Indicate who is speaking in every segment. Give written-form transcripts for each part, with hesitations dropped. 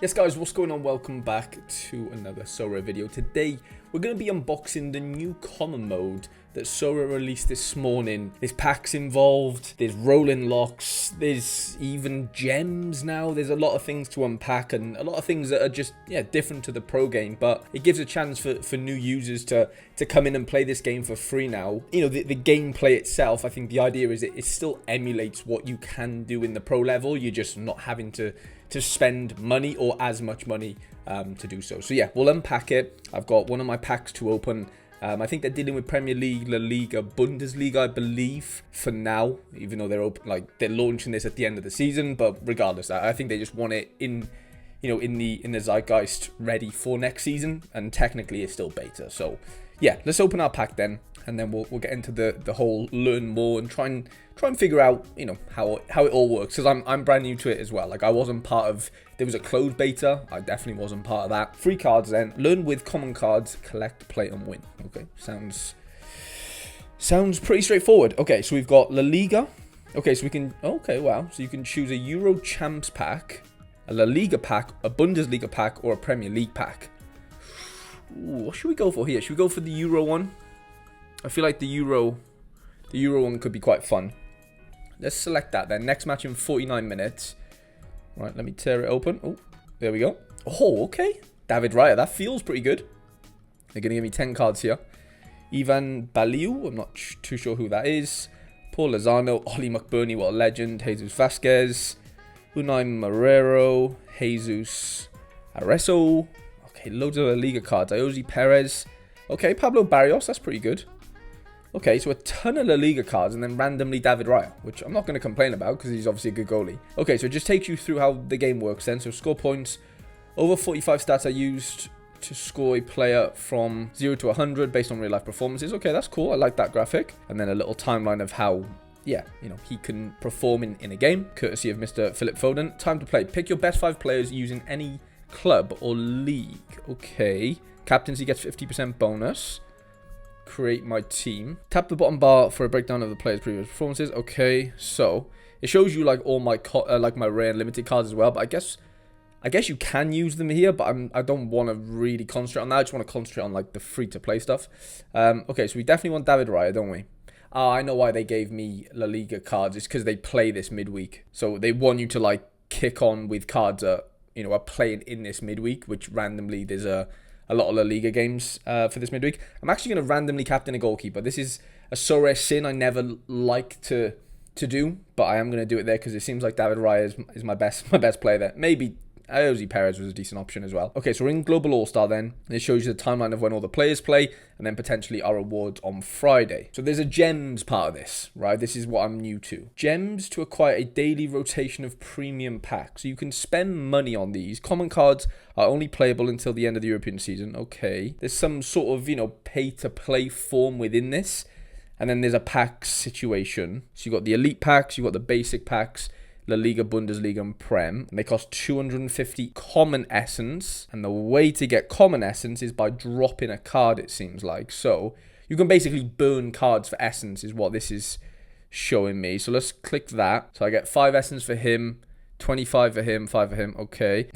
Speaker 1: Yes guys, what's going on? Welcome back to another Sorare video. Today we're going to be unboxing the new common mode that Sorare released this morning. There's packs involved, there's rolling locks, there's even gems now. There's a lot of things to unpack and a lot of things that are just different to the pro game, but it gives a chance for new users to come in and play this game for free now. You know, the gameplay itself, I think the idea is it still emulates what you can do in the pro level. You're just not having to spend money or as much money to do so. So yeah, we'll unpack it. I've got one of my packs to open. I think they're dealing with Premier League, La Liga, Bundesliga, I believe, for now, even though they're launching this at the end of the season. But regardless, I think they just want it in the zeitgeist, ready for next season, and technically it's still beta. So yeah, let's open our pack then, and then we'll get into the whole learn more and try and figure out how it all works, because I'm brand new to it as well. Like, I wasn't part of, there was a closed beta, I definitely wasn't part of that. Free cards then, learn with common cards, collect, play and win. Okay, sounds pretty straightforward. Okay, so we've got La Liga. Okay, so we can, okay, wow, so you can choose a Euro Champs pack, a La Liga pack, a Bundesliga pack, or a Premier League pack. Ooh, what should we go for here? Should we go for the Euro one? I feel like the Euro one could be quite fun. Let's select that then. Next match in 49 minutes. Right, let me tear it open. Oh, there we go. Oh, okay. David Raya, that feels pretty good. They're going to give me 10 cards here. Ivan Baliu, I'm not too sure who that is. Paul Lozano, Oli McBurney, what a legend. Jesus Vasquez, Unai Marrero, Jesus Areso. Okay, loads of La Liga cards. Iosi Perez. Okay, Pablo Barrios, that's pretty good. Okay, so a ton of La Liga cards and then randomly David Raya, which I'm not going to complain about because he's obviously a good goalie. Okay, so it just takes you through how the game works then. So score points. Over 45 stats are used to score a player from 0 to 100 based on real life performances. Okay, that's cool. I like that graphic. And then a little timeline of how, he can perform in a game, courtesy of Mr. Philip Foden. Time to play. Pick your best 5 players using any club or league. Okay. Captaincy gets 50% bonus. Create my team. Tap the bottom bar for a breakdown of the player's previous performances. Okay, so it shows you like all my my rare and limited cards as well. But I guess you can use them here, but I don't want to really concentrate on that. I just want to concentrate on like the free to play stuff. Okay, so we definitely want David Raya, don't we? I know why they gave me La Liga cards. It's because they play this midweek, so they want you to like kick on with cards that are playing in this midweek, which randomly there's a lot of La Liga games for this midweek. I'm actually going to randomly captain a goalkeeper. This is a Sorare sin I never like to do, but I am going to do it there because it seems like David Raya is my best player there. Maybe Iosi Perez was a decent option as well. Okay, so we're in Global All-Star then. And it shows you the timeline of when all the players play and then potentially our rewards on Friday. So there's a gems part of this, right? This is what I'm new to. Gems to acquire a daily rotation of premium packs. So you can spend money on these. Common cards are only playable until the end of the European season. Okay. There's some sort of, pay-to-play form within this. And then there's a pack situation. So you've got the elite packs, you've got the basic packs, La Liga, Bundesliga and Prem, and they cost 250 common essence, and the way to get common essence is by dropping a card, it seems like. So you can basically burn cards for essence is what this is showing me. So let's click that. So I get 5 essence for him, 25 for him, 5 for him. Okay.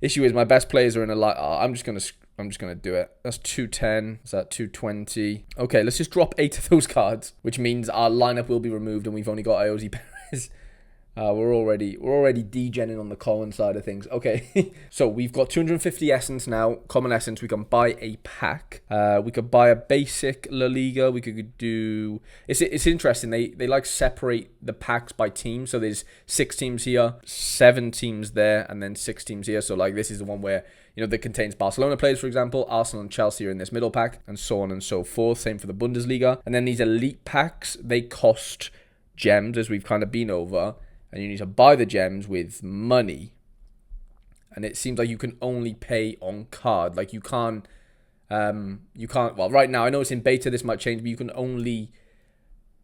Speaker 1: Issue is my best players are in a lot. I'm just gonna do it. That's 210. Is that 220? Okay, let's just drop 8 of those cards, which means our lineup will be removed and we've only got Iosi Perez. We're already degenning on the common side of things. Okay, so we've got 250 essence now, common essence. We can buy a pack. We could buy a basic La Liga. We could do. It's interesting. They like separate the packs by team. So there's 6 teams here, 7 teams there, and then 6 teams here. So like this is the one where that contains Barcelona players, for example. Arsenal and Chelsea are in this middle pack, and so on and so forth. Same for the Bundesliga. And then these elite packs, they cost gems, as we've kind of been over. And you need to buy the gems with money. And it seems like you can only pay on card. Like you can't, well, right now, I know it's in beta, this might change, but you can only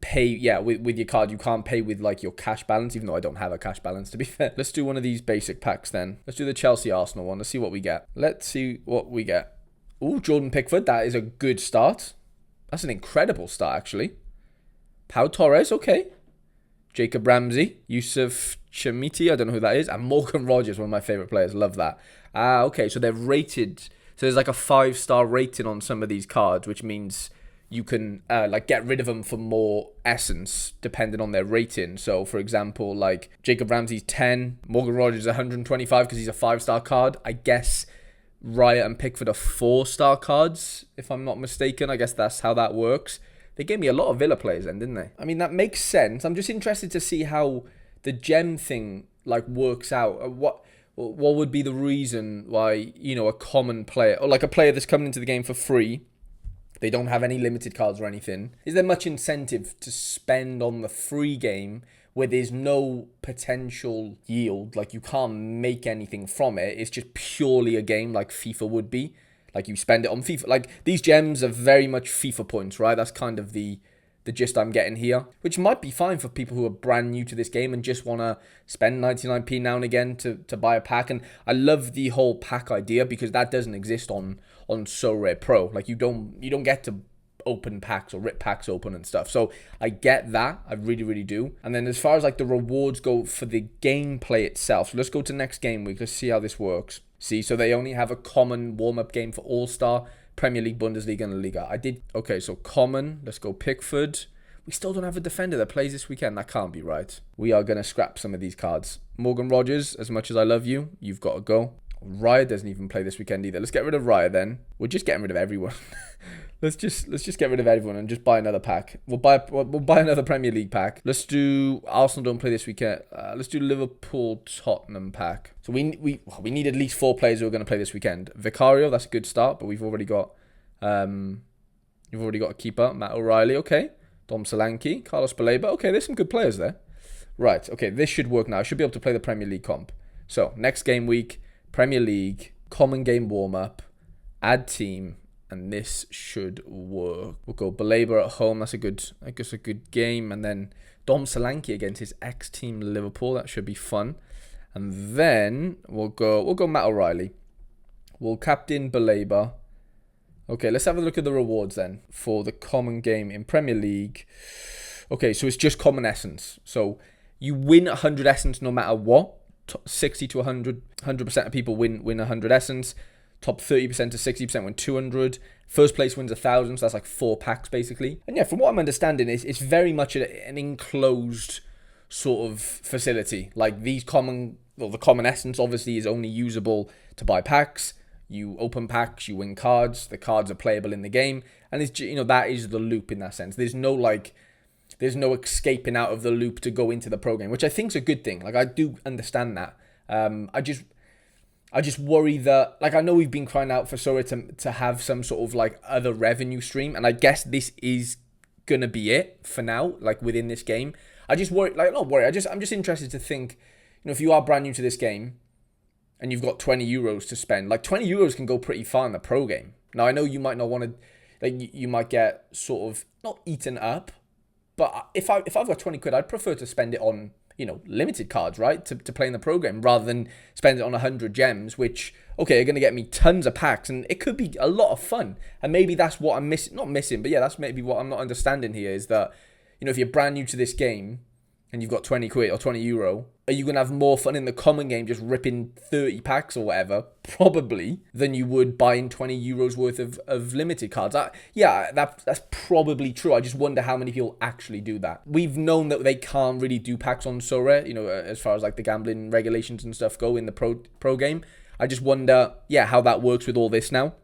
Speaker 1: pay, with your card. You can't pay with like your cash balance, even though I don't have a cash balance, to be fair. Let's do one of these basic packs then. Let's do the Chelsea Arsenal one. Let's see what we get. Ooh, Jordan Pickford, that is a good start. That's an incredible start, actually. Pau Torres, okay. Jacob Ramsey, Yusuf Chamiti, I don't know who that is, and Morgan Rogers, one of my favourite players. Love that. Ah, okay, so they're rated. So there's like a 5-star rating on some of these cards, which means you can like get rid of them for more essence depending on their rating. So for example, like Jacob Ramsey's 10, Morgan Rogers 125 because he's a 5-star card. I guess Riot and Pickford are 4-star cards, if I'm not mistaken. I guess that's how that works. They gave me a lot of Villa players then, didn't they? I mean, that makes sense. I'm just interested to see how the gem thing like works out. What would be the reason why, you know, a common player or like a player that's coming into the game for free, they don't have any limited cards or anything. Is there much incentive to spend on the free game where there's no potential yield? Like you can't make anything from it. It's just purely a game like FIFA would be. Like you spend it on FIFA. Like these gems are very much FIFA points, right? That's kind of the gist I'm getting here, which might be fine for people who are brand new to this game and just want to spend 99p now and again to buy a pack. And I love the whole pack idea because that doesn't exist on Sorare Pro. Like you don't get to open packs or rip packs open and stuff. So I get that. I really, really do. And then as far as like the rewards go for the gameplay itself, so let's go to next game week. Let's see how this works. See, so they only have a common warm-up game for All-Star, Premier League, Bundesliga, and La Liga. Okay, so common. Let's go Pickford. We still don't have a defender that plays this weekend. That can't be right. We are going to scrap some of these cards. Morgan Rogers, as much as I love you, you've got to go. Raya doesn't even play this weekend either. Let's get rid of Raya then. We're just getting rid of everyone. let's just get rid of everyone and just buy another pack. We'll buy another Premier League pack. Let's do Arsenal don't play this weekend. Let's do Liverpool Tottenham pack. So we need at least 4 players who are going to play this weekend. Vicario, that's a good start, but we've already got a keeper, Matt O'Reilly. Okay, Dom Solanke, Carlos Baleba. Okay, there's some good players there. Right. Okay, this should work now. I should be able to play the Premier League comp. So next game week. Premier League, common game warm-up, add team, and this should work. We'll go Baleba at home. That's a good game. And then Dom Solanke against his ex-team Liverpool. That should be fun. And then we'll go Matt O'Reilly. We'll captain Baleba. Okay, let's have a look at the rewards then for the common game in Premier League. Okay, so it's just common essence. So you win 100 essence no matter what. 60 to 100% of people win 100 essence. Top 30% to 60% win 200. First place wins 1,000, so that's like 4 packs basically. And yeah, from what I'm understanding, it's very much an enclosed sort of facility. Like the common essence obviously is only usable to buy packs. You open packs, you win cards. The cards are playable in the game, and it's, you know, that is the loop in that sense. There's no escaping out of the loop to go into the pro game, which I think is a good thing. Like I do understand that. I just worry that, like, I know we've been crying out for Sorare to have some sort of like other revenue stream, and I guess this is gonna be it for now. Like within this game, I just worry. Like not worry. I'm just interested to think. You know, if you are brand new to this game, and you've got 20 euros to spend, like 20 euros can go pretty far in the pro game. Now I know you might not want to, like you might get sort of not eaten up. But if I've got 20 quid, I'd prefer to spend it on, you know, limited cards, right? To play in the pro game rather than spend it on 100 gems, which, okay, are going to get me tons of packs. And it could be a lot of fun. And maybe that's what I'm missing. Not missing, but yeah, that's maybe what I'm not understanding here is that, you know, if you're brand new to this game and you've got 20 quid or 20 euro, are you going to have more fun in the common game just ripping 30 packs or whatever, probably, than you would buying 20 euros worth of limited cards? That's probably true. I just wonder how many people actually do that. We've known that they can't really do packs on Sorare, you know, as far as like the gambling regulations and stuff go in the pro game. I just wonder, how that works with all this now.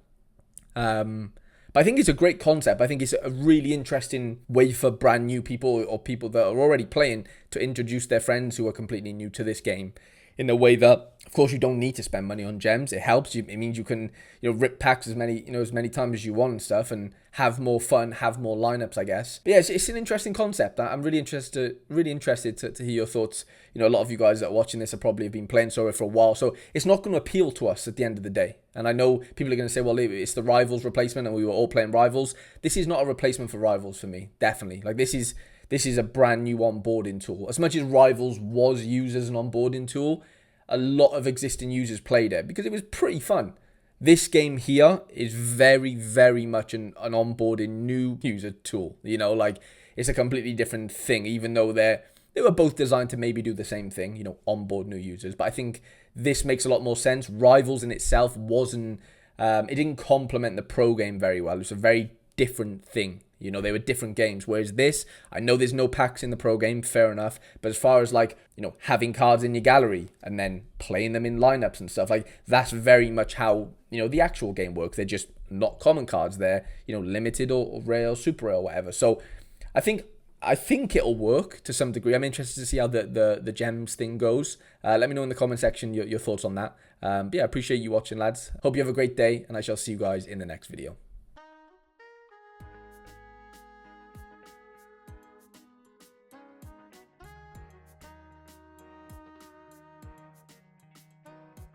Speaker 1: But I think it's a great concept. I think it's a really interesting way for brand new people or people that are already playing to introduce their friends who are completely new to this game in a way that, of course, you don't need to spend money on gems. It helps you. It means you can, you know, rip packs as many times as you want and stuff, and have more fun, have more lineups, I guess. But yeah, it's an interesting concept. I'm really interested to hear your thoughts. You know, a lot of you guys that are watching this have probably been playing Sorare for a while, so it's not going to appeal to us at the end of the day. And I know people are going to say, well, it's the Rivals replacement, and we were all playing Rivals. This is not a replacement for Rivals for me, definitely. Like this is a brand new onboarding tool. As much as Rivals was used as an onboarding tool, a lot of existing users played it because it was pretty fun. This game here is very, very much an onboarding new user tool. You know, like it's a completely different thing, even though they were both designed to maybe do the same thing, you know, onboard new users. But I think this makes a lot more sense. Rivals in itself wasn't, it didn't complement the pro game very well. It was a very different thing. You know, they were different games. Whereas this, I know there's no packs in the pro game, fair enough. But as far as like, you know, having cards in your gallery and then playing them in lineups and stuff, like that's very much how, you know, the actual game works. They're just not common cards. They're, you know, limited or rare or super rare or whatever. So I think it'll work to some degree. I'm interested to see how the gems thing goes. Let me know in the comment section your thoughts on that. But yeah, I appreciate you watching, lads. Hope you have a great day, and I shall see you guys in the next video.